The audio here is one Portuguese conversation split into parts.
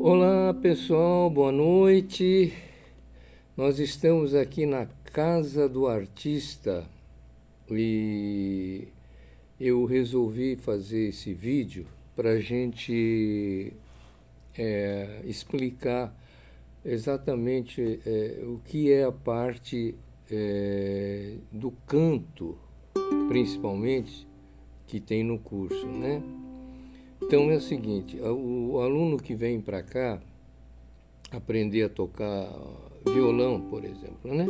Olá pessoal, boa noite. Nós estamos aqui na Casa do Artista e eu resolvi fazer esse vídeo para a gente explicar exatamente o que é a parte do canto, principalmente, que tem no curso, né? Então é o seguinte, o aluno que vem para cá aprender a tocar violão, por exemplo, né?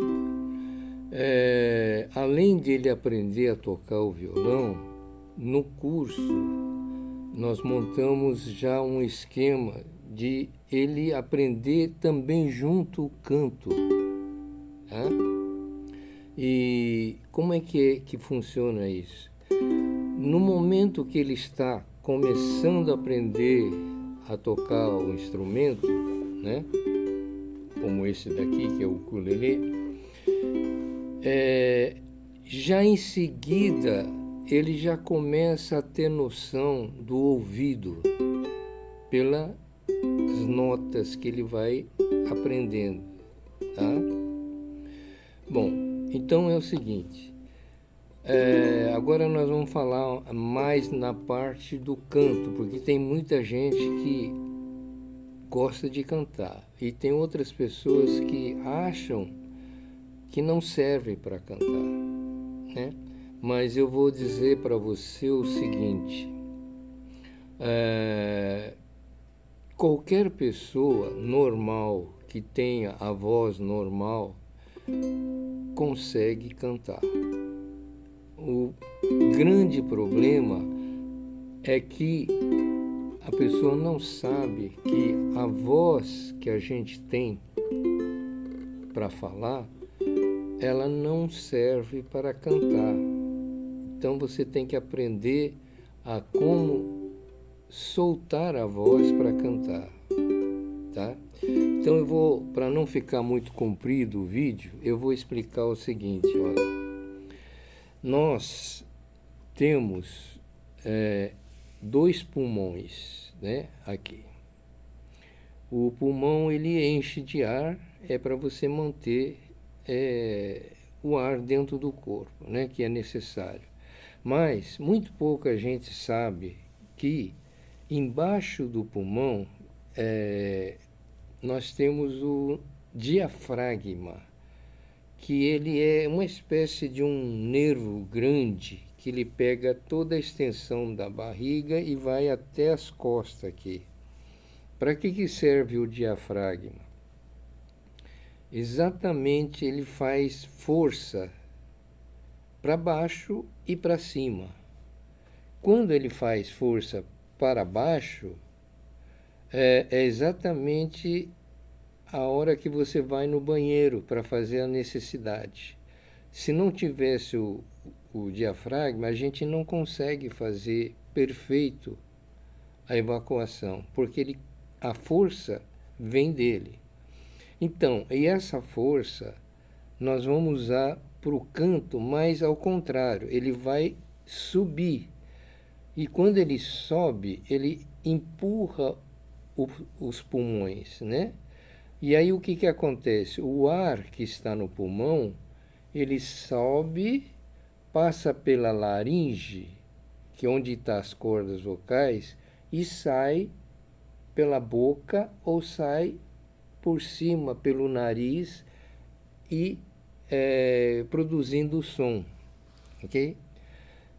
Além de ele aprender a tocar o violão, no curso nós montamos já um esquema de ele aprender também junto o canto, tá? E como é que funciona isso? No momento que ele está começando a aprender a tocar o instrumento, né? Como esse daqui, que é o ukulele, já em seguida ele já começa a ter noção do ouvido pelas notas que ele vai aprendendo, tá? Bom, então é o seguinte, agora nós vamos falar mais na parte do canto, porque tem muita gente que gosta de cantar e tem outras pessoas que acham que não servem para cantar, né? Mas eu vou dizer para você o seguinte, qualquer pessoa normal que tenha a voz normal consegue cantar. O grande problema é que a pessoa não sabe que a voz que a gente tem para falar, ela não serve para cantar. Então você tem que aprender a como soltar a voz para cantar, tá? Então eu vou, para não ficar muito comprido o vídeo, eu vou explicar o seguinte, olha. Nós temos dois pulmões, né, aqui. O pulmão ele enche de ar, é para você manter o ar dentro do corpo, né, que é necessário. Mas muito pouca gente sabe que embaixo do pulmão nós temos o diafragma, que ele é uma espécie de um nervo grande que ele pega toda a extensão da barriga e vai até as costas aqui. Para que serve o diafragma? Exatamente, ele faz força para baixo e para cima. Quando ele faz força para baixo, é exatamente a hora que você vai no banheiro para fazer a necessidade. Se não tivesse o diafragma, a gente não consegue fazer perfeito a evacuação, porque a força vem dele. Então, e essa força nós vamos usar para o canto, mas ao contrário, ele vai subir. E quando ele sobe, ele empurra os pulmões, né? E aí o que acontece? O ar que está no pulmão, ele sobe, passa pela laringe, que é onde estão as cordas vocais, e sai pela boca ou sai por cima pelo nariz e produzindo o som, ok?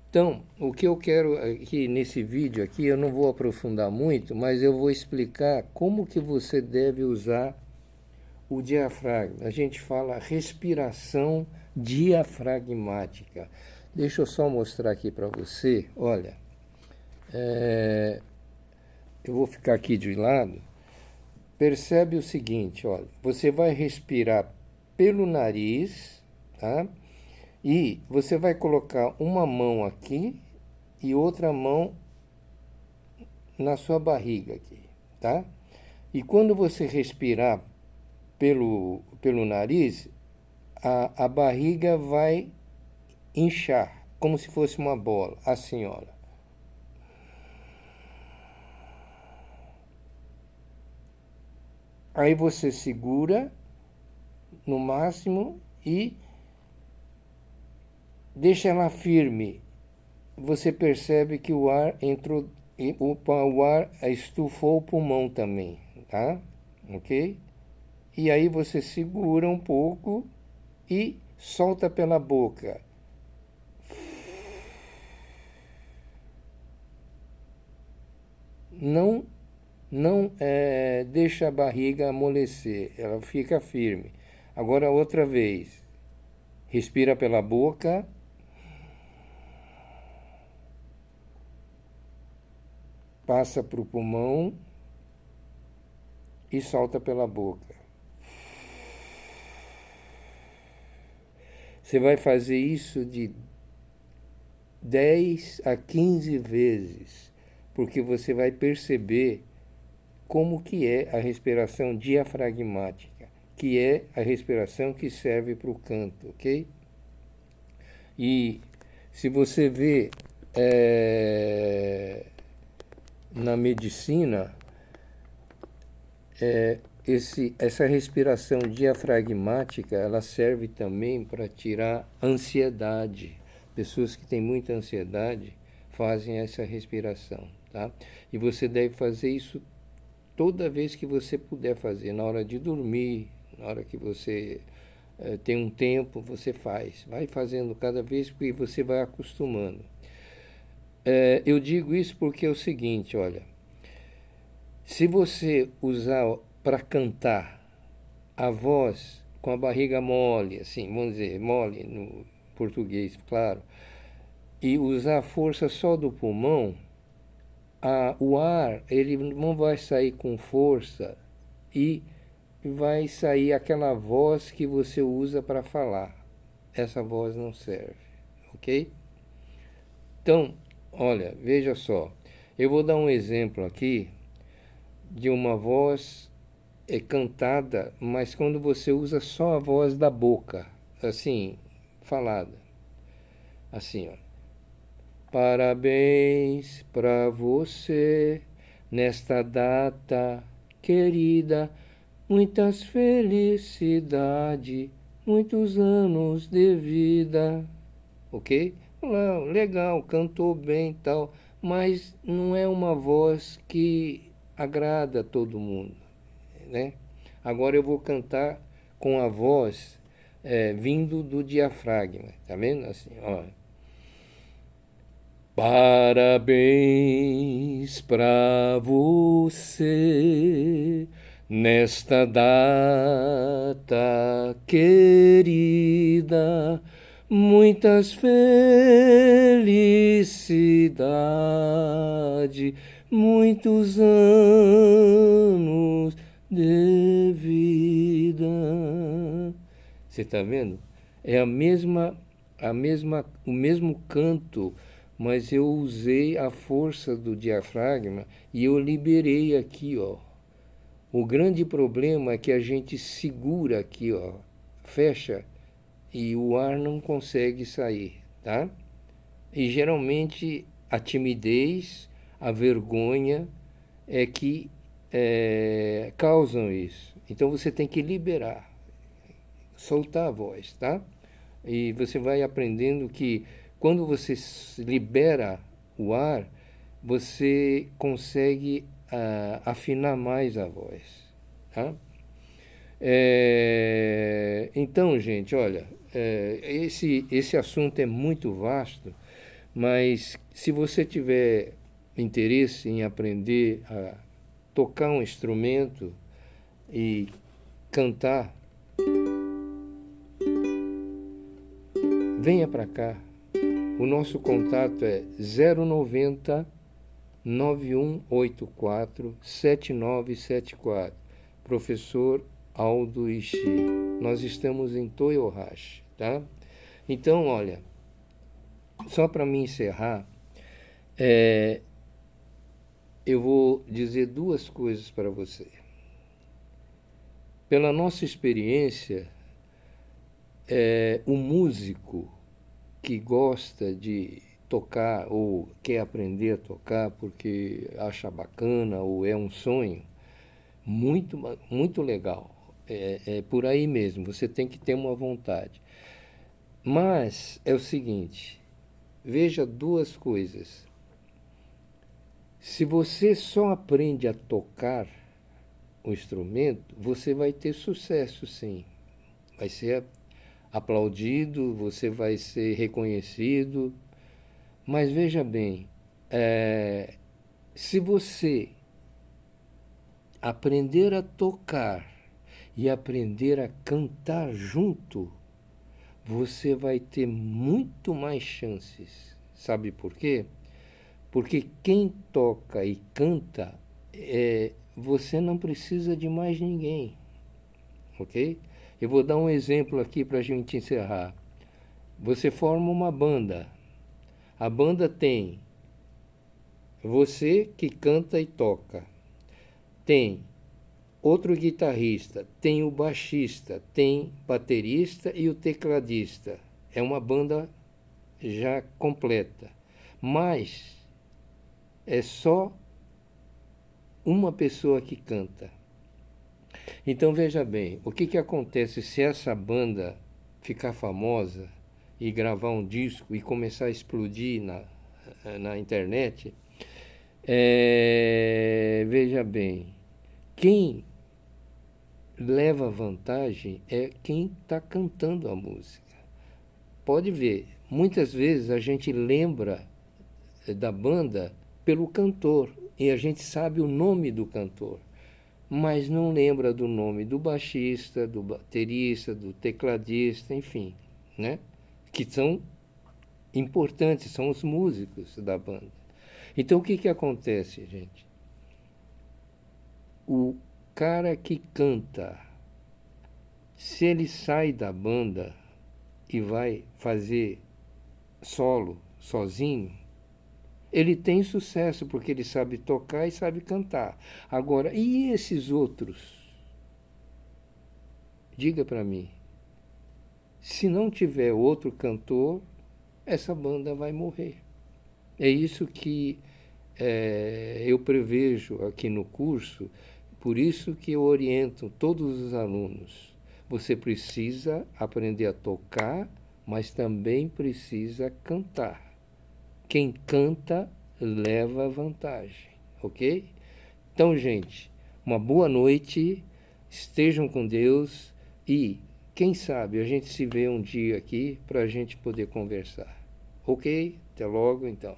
Então, o que eu quero aqui nesse vídeo aqui, eu não vou aprofundar muito, mas eu vou explicar como que você deve usar o diafragma. A gente fala respiração diafragmática. Deixa eu só mostrar aqui para você, olha, eu vou ficar aqui de lado. Percebe o seguinte, olha, você vai respirar pelo nariz, tá? E você vai colocar uma mão aqui e outra mão na sua barriga aqui, tá? E quando você respirar pelo nariz, a barriga vai inchar, como se fosse uma bola, assim, olha. Aí você segura no máximo e deixa ela firme. Você percebe que o ar entrou, o ar estufou o pulmão também, tá? Ok? E aí você segura um pouco e solta pela boca. Não, não deixa a barriga amolecer, ela fica firme. Agora outra vez. Respira pela boca. Passa para o pulmão e solta pela boca. Você vai fazer isso de 10 a 15 vezes, porque você vai perceber como que é a respiração diafragmática, que é a respiração que serve para o canto, ok? E se você vê na medicina, essa respiração diafragmática, ela serve também para tirar ansiedade. Pessoas que têm muita ansiedade fazem essa respiração, tá? E você deve fazer isso toda vez que você puder fazer, na hora de dormir, na hora que você tem um tempo, você faz. Vai fazendo cada vez porque você vai acostumando. Eu digo isso porque é o seguinte, olha, se você usar para cantar a voz com a barriga mole, assim, vamos dizer, mole no português, claro, e usar a força só do pulmão, o ar ele não vai sair com força e vai sair aquela voz que você usa para falar. Essa voz não serve, ok? Então, olha, veja só, eu vou dar um exemplo aqui de uma voz cantada, mas quando você usa só a voz da boca, assim, falada, assim, ó. Parabéns para você nesta data querida, muitas felicidades, muitos anos de vida, ok? Não, legal, cantou bem e tal, mas não é uma voz que agrada a todo mundo, né? Agora eu vou cantar com a voz vindo do diafragma, tá vendo? Assim, ó. Parabéns para você nesta data querida, muitas felicidades, muitos anos de vida. Você está vendo? É o mesmo canto, mas eu usei a força do diafragma e eu liberei aqui, ó. O grande problema é que a gente segura aqui, ó, fecha e o ar não consegue sair, tá? E geralmente a timidez, a vergonha é que causam isso. Então você tem que liberar, soltar a voz, tá? E você vai aprendendo que quando você libera o ar, você consegue afinar mais a voz, tá? Então, gente, olha, esse assunto é muito vasto, mas se você tiver interesse em aprender a tocar um instrumento e cantar, venha para cá. O nosso contato é 090 9184 7974. Professor Aldo Ishii. Nós estamos em Toyohashi, tá? Então, olha, só para me encerrar, eu vou dizer duas coisas para você. Pela nossa experiência, o músico que gosta de tocar ou quer aprender a tocar porque acha bacana ou é um sonho, Muito legal. É por aí mesmo, você tem que ter uma vontade. Mas é o seguinte, veja duas coisas. Se você só aprende a tocar o instrumento, você vai ter sucesso, sim. Vai ser aplaudido, você vai ser reconhecido. Mas veja bem, se você aprender a tocar e aprender a cantar junto, você vai ter muito mais chances. Sabe por quê? Porque quem toca e canta, você não precisa de mais ninguém, ok? Eu vou dar um exemplo aqui para a gente encerrar. Você forma uma banda. A banda tem você que canta e toca, tem outro guitarrista, tem o baixista, tem baterista e o tecladista. É uma banda já completa. Mas é só uma pessoa que canta. Então veja bem, o que acontece se essa banda ficar famosa e gravar um disco e começar a explodir na internet? Veja bem, quem leva vantagem é quem está cantando a música. Pode ver, muitas vezes a gente lembra da banda pelo cantor e a gente sabe o nome do cantor, mas não lembra do nome do baixista, do baterista, do tecladista, enfim, né? Que são importantes, são os músicos da banda. Então o que acontece, gente? O cara que canta, se ele sai da banda e vai fazer solo, sozinho, ele tem sucesso porque ele sabe tocar e sabe cantar. Agora, e esses outros? Diga para mim. Se não tiver outro cantor, essa banda vai morrer. É isso que eu prevejo aqui no curso, por isso que eu oriento todos os alunos. Você precisa aprender a tocar, mas também precisa cantar. Quem canta leva vantagem, ok? Então, gente, uma boa noite, estejam com Deus e, quem sabe, a gente se vê um dia aqui para a gente poder conversar. Ok? Até logo, então.